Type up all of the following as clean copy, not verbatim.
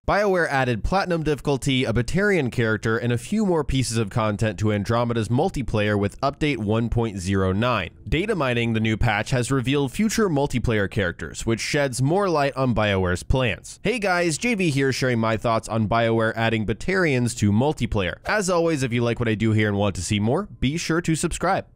BioWare added Platinum difficulty, a Batarian character, and a few more pieces of content to Andromeda's multiplayer with Update 1.09. Data mining the new patch has revealed future multiplayer characters, which sheds more light on BioWare's plans. Hey guys, JV here sharing my thoughts on BioWare adding Batarians to multiplayer. As always, if you like what I do here and want to see more, be sure to subscribe.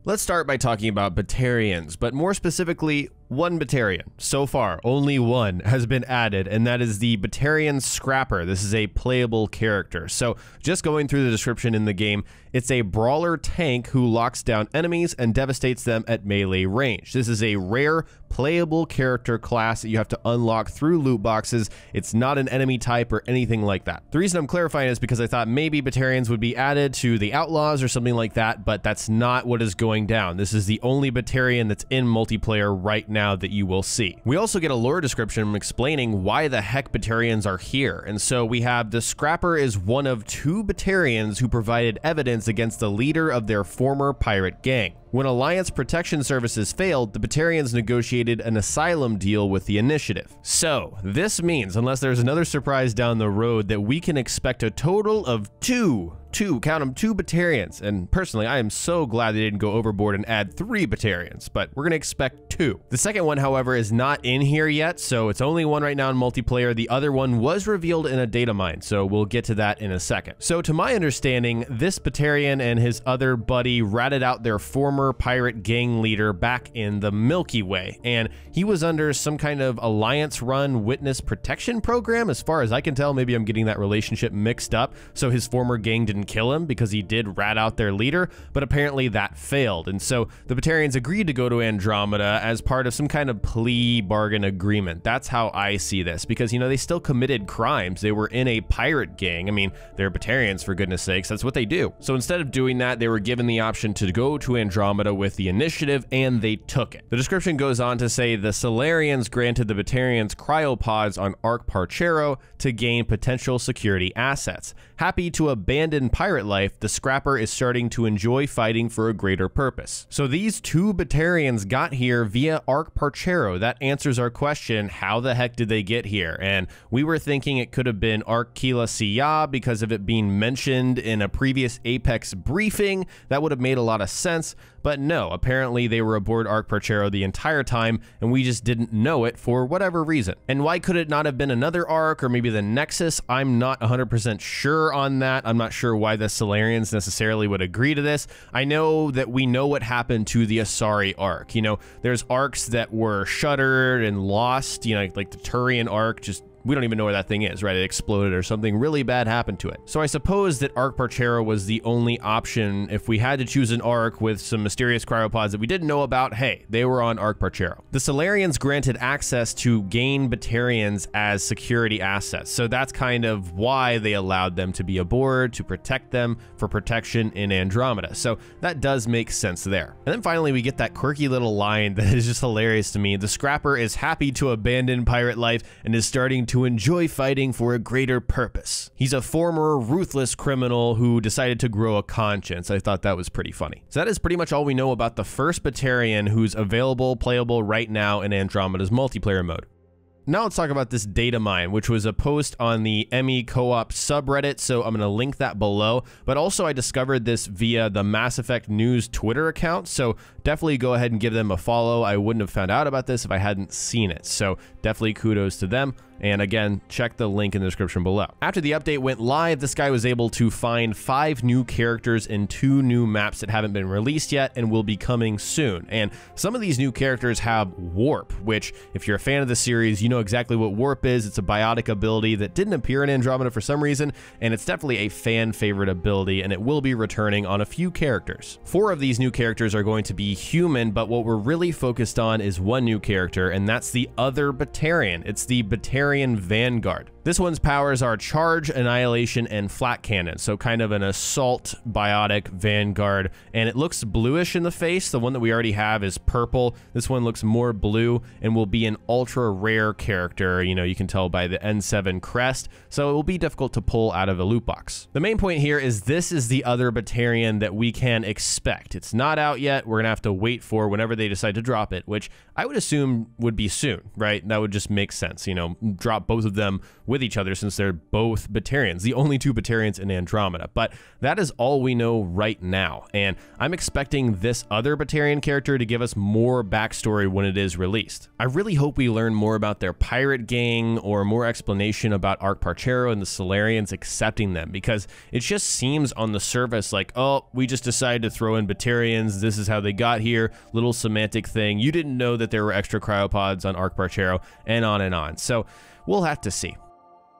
Let's start by talking about Batarians, but more specifically, one Batarian. So far, only one has been added, and that is the Batarian Scrapper. This is a playable character. So, just going through the description in the game, it's a brawler tank who locks down enemies and devastates them at melee range. This is a rare, playable character class that you have to unlock through loot boxes. It's not an enemy type or anything like that. The reason I'm clarifying is because I thought maybe Batarians would be added to the Outlaws or something like that, but that's not what is going down. This is the only Batarian that's in multiplayer right now that you will see. We also get a lore description explaining why the heck Batarians are here, and so we have the Scrapper is one of two Batarians who provided evidence against the leader of their former pirate gang. When Alliance protection services failed, the Batarians negotiated an asylum deal with the Initiative. So, this means, unless there's another surprise down the road, that we can expect a total of two Batarians. And personally, I am so glad they didn't go overboard and add 3 Batarians, but we're gonna expect 2. The second one, however, is not in here yet, so it's only one right now in multiplayer. The other one was revealed in a data mine, so we'll get to that in a second. So, to my understanding, this Batarian and his other buddy ratted out their former pirate gang leader back in the Milky Way, and he was under some kind of Alliance-run witness protection program. As far as I can tell, maybe I'm getting that relationship mixed up, so his former gang didn't kill him because he did rat out their leader, but apparently that failed, and so the Batarians agreed to go to Andromeda as part of some kind of plea bargain agreement. That's how I see this, because, you know, they still committed crimes. They were in a pirate gang. I mean, they're Batarians, for goodness sakes. That's what they do. So instead of doing that, they were given the option to go to Andromeda with the Initiative, and they took it. The description goes on to say the Solarians granted the Batarians cryopods on Arc Parchero to gain potential security assets. Happy to abandon pirate life, the Scrapper is starting to enjoy fighting for a greater purpose. So these 2 Batarians got here via Arc Parchero. That answers our question, how the heck did they get here? And we were thinking it could have been Arc Kila Siya because of it being mentioned in a previous Apex briefing. That would have made a lot of sense. But no, apparently they were aboard Arc Parchero the entire time, and we just didn't know it for whatever reason. And why could it not have been another Arc, or maybe the Nexus? I'm not 100% sure on that. I'm not sure why the Solarians necessarily would agree to this. I know that we know what happened to the Asari Arc. You know, there's arcs that were shuttered and lost, you know, like the Turian Arc, just we don't even know where that thing is, right? It exploded or something really bad happened to it. So I suppose that Arc Parchero was the only option. If we had to choose an Arc with some mysterious cryopods that we didn't know about, hey, they were on Arc Parchero. The Solarians granted access to gain Batarians as security assets. So that's kind of why they allowed them to be aboard, to protect them for protection in Andromeda. So that does make sense there. And then finally, we get that quirky little line that is just hilarious to me. The Scrapper is happy to abandon pirate life and is starting to enjoy fighting for a greater purpose. He's a former ruthless criminal who decided to grow a conscience. I thought that was pretty funny. So that is pretty much all we know about the first Batarian who's available, playable right now in Andromeda's multiplayer mode. Now let's talk about this data mine, which was a post on the ME Co-op subreddit, so I'm going to link that below. But also I discovered this via the Mass Effect News Twitter account, so definitely go ahead and give them a follow. I wouldn't have found out about this if I hadn't seen it, so definitely kudos to them. And again, check the link in the description below. After the update went live, this guy was able to find 5 new characters and 2 new maps that haven't been released yet and will be coming soon. And some of these new characters have Warp, which if you're a fan of the series, you know exactly what Warp is. It's a biotic ability that didn't appear in Andromeda for some reason, and it's definitely a fan favorite ability, and it will be returning on a few characters. 4 of these new characters are going to be human, but what we're really focused on is one new character, and that's the other Batarian. It's the Batarian Vanguard. This one's powers are Charge, Annihilation, and Flat Cannon, so kind of an assault biotic Vanguard, and it looks bluish in the face. The one that we already have is purple. This one looks more blue and will be an ultra rare character. You know, you can tell by the N7 crest, so it will be difficult to pull out of a loot box. The main point here is this is the other Batarian that we can expect. It's not out yet. We're gonna have to wait for whenever they decide to drop it, which I would assume would be soon, right? That would just make sense, you know, drop both of them with with each other since they're both Batarians, the only two Batarians in Andromeda. But that is all we know right now, and I'm expecting this other Batarian character to give us more backstory when it is released. I really hope we learn more about their pirate gang or more explanation about Arc-Parchero and the Solarians accepting them, because it just seems on the surface like, oh, we just decided to throw in Batarians, this is how they got here, little semantic thing, you didn't know that there were extra cryopods on Arc-Parchero, and on and on. So we'll have to see.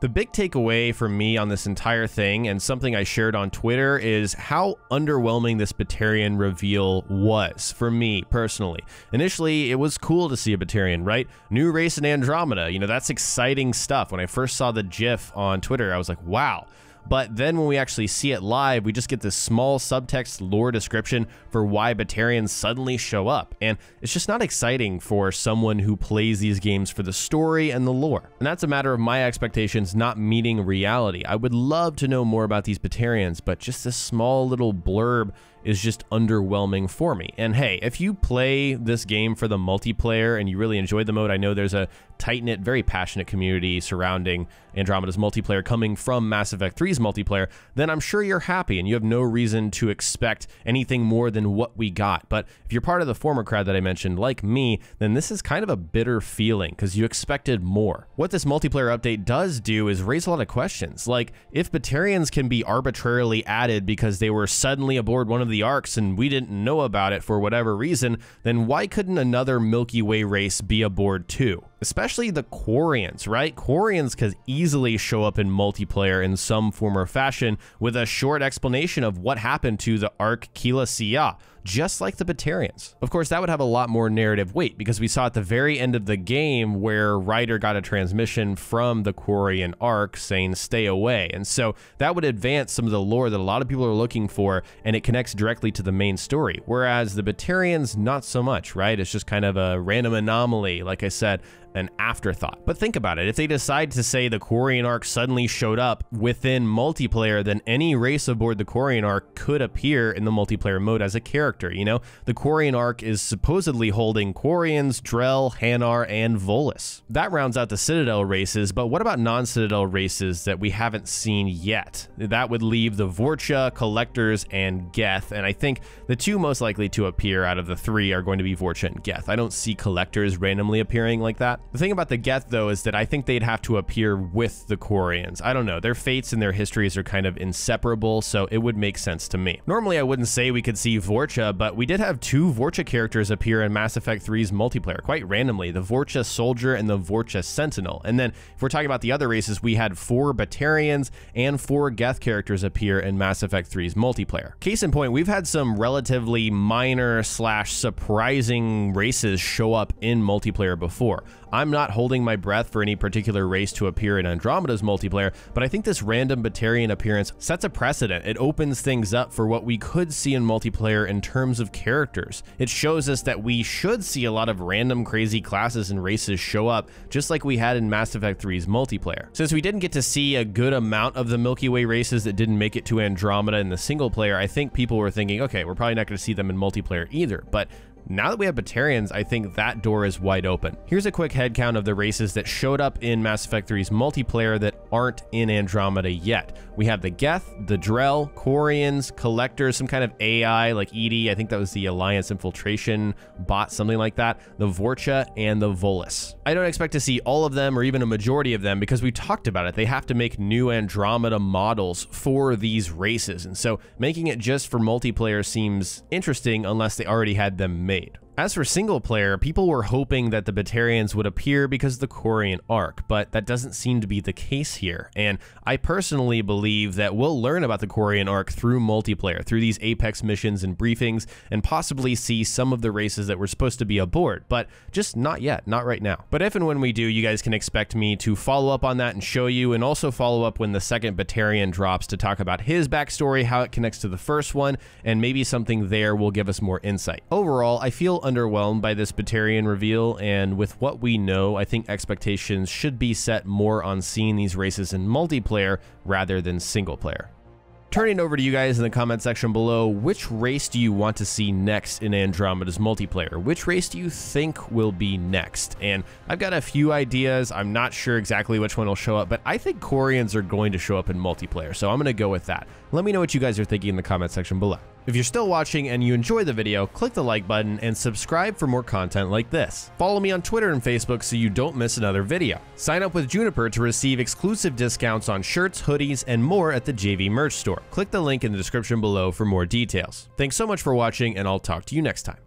The big takeaway for me on this entire thing, and something I shared on Twitter, is how underwhelming this Batarian reveal was for me personally. Initially, it was cool to see a Batarian, right? New race in Andromeda, you know, that's exciting stuff. When I first saw the GIF on Twitter, I was like, wow. But then when we actually see it live, we just get this small subtext lore description for why Batarians suddenly show up. And it's just not exciting for someone who plays these games for the story and the lore. And that's a matter of my expectations not meeting reality. I would love to know more about these Batarians, but just this small little blurb is just underwhelming for me. And hey, if you play this game for the multiplayer and you really enjoyed the mode, I know there's a tight-knit, very passionate community surrounding Andromeda's multiplayer coming from Mass Effect 3's multiplayer, then I'm sure you're happy and you have no reason to expect anything more than what we got. But if you're part of the former crowd that I mentioned, like me, then this is kind of a bitter feeling because you expected more. What this multiplayer update does do is raise a lot of questions, like if Batarians can be arbitrarily added because they were suddenly aboard one of the arcs and we didn't know about it for whatever reason, then why couldn't another Milky Way race be aboard too? Especially the Quarians, right? Quarians could easily show up in multiplayer in some form or fashion with a short explanation of what happened to the Arc Kila Sia, just like the Batarians. Of course, that would have a lot more narrative weight because we saw at the very end of the game where Ryder got a transmission from the Quarian Arc saying stay away. And so that would advance some of the lore that a lot of people are looking for, and it connects directly to the main story. Whereas the Batarians, not so much, right? It's just kind of a random anomaly, like I said, an afterthought. But think about it, if they decide to say the Quarian Arc suddenly showed up within multiplayer, then any race aboard the Quarian Arc could appear in the multiplayer mode as a character, you know? The Quarian Arc is supposedly holding Quarians, Drell, Hanar, and Volus. That rounds out the Citadel races, but what about non-Citadel races that we haven't seen yet? That would leave the Vorcha, Collectors, and Geth, and I think the two most likely to appear out of the three are going to be Vorcha and Geth. I don't see Collectors randomly appearing like that. The thing about the Geth, though, is that I think they'd have to appear with the Quarians. I don't know, their fates and their histories are kind of inseparable, so it would make sense to me. Normally, I wouldn't say we could see Vorcha, but we did have two Vorcha characters appear in Mass Effect 3's multiplayer, quite randomly, the Vorcha Soldier and the Vorcha Sentinel. And then, if we're talking about the other races, we had 4 Batarians and 4 Geth characters appear in Mass Effect 3's multiplayer. Case in point, we've had some relatively minor / surprising races show up in multiplayer before. I'm not holding my breath for any particular race to appear in Andromeda's multiplayer, but I think this random Batarian appearance sets a precedent. It opens things up for what we could see in multiplayer in terms of characters. It shows us that we should see a lot of random crazy classes and races show up, just like we had in Mass Effect 3's multiplayer. Since we didn't get to see a good amount of the Milky Way races that didn't make it to Andromeda in the single player, I think people were thinking, okay, we're probably not going to see them in multiplayer either, but now that we have Batarians, I think that door is wide open. Here's a quick headcount of the races that showed up in Mass Effect 3's multiplayer that aren't in Andromeda yet. We have the Geth, the Drell, Quarians, Collectors, some kind of AI like EDI, I think that was the Alliance infiltration bot, something like that, the Vorcha, and the Volus. I don't expect to see all of them or even a majority of them because we talked about it. They have to make new Andromeda models for these races, and so making it just for multiplayer seems interesting unless they already had them made. As for single player, people were hoping that the Batarians would appear because of the Quarian Arc, but that doesn't seem to be the case here, and I personally believe that we'll learn about the Quarian Arc through multiplayer, through these Apex missions and briefings, and possibly see some of the races that were supposed to be aboard, but just not yet, not right now. But if and when we do, you guys can expect me to follow up on that and show you, and also follow up when the second Batarian drops to talk about his backstory, how it connects to the first one, and maybe something there will give us more insight. Overall, I feel underwhelmed by this Batarian reveal, and with what we know, I think expectations should be set more on seeing these races in multiplayer rather than single player. Turning over to you guys in the comment section below, which race do you want to see next in Andromeda's multiplayer? Which race do you think will be next? And I've got a few ideas. I'm not sure exactly which one will show up, but I think Quarians are going to show up in multiplayer, so I'm going to go with that. Let me know what you guys are thinking in the comment section below. If you're still watching and you enjoy the video, click the like button and subscribe for more content like this. Follow me on Twitter and Facebook so you don't miss another video. Sign up with Juniper to receive exclusive discounts on shirts, hoodies, and more at the JV merch store. Click the link in the description below for more details. Thanks so much for watching, and I'll talk to you next time.